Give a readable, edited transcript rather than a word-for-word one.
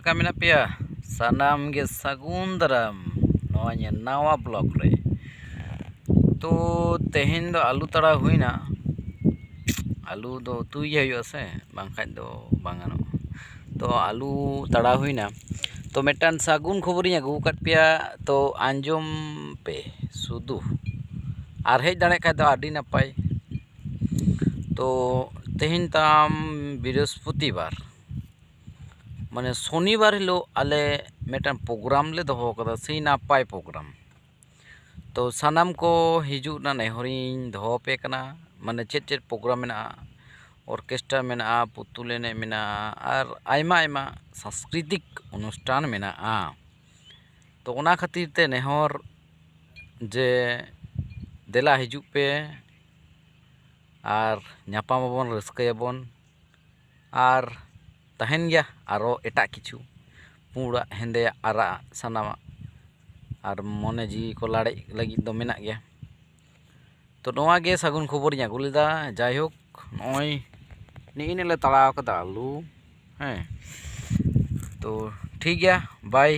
Kami napia sanam ge sagun daram noanya nawa blog re to tehin do alu tara huina alu do tu ye huyu ase bangkhan do bangano to alu tara huina to metan sagun khoborinya agu kat pia to anjom pe sudu ar hej dane kha do adi napai to tehin tam बृहस्पतिवार माने शनिवार हिलो आले मेटन programme ले दोहो कदा सही नापाय programme तो सानाम को हिजू ना नेहरिन दोहो पे कना माने चेत चेत प्रोग्राम मेना ऑर्केस्ट्रा मेना पुतुल एने मेना और आयमा आयमा सांस्कृतिक अनुष्ठान मेना तो ओना खातिर ते नेहर जे देला हिजू पे और नापामाबन रस्कायाबन और तहन गया आरो एटा किछु पुड़ा हेंदे आरा सानामा और मने जी को लाड़े लगी दो मेना गया तो नोआ गे सागुन खबर ᱧ ᱟᱹᱜᱩ ᱞᱮᱫᱟ जायहोक नय नीने ले तड़ाव कदा आलू हैं तो ठीक गया बाय।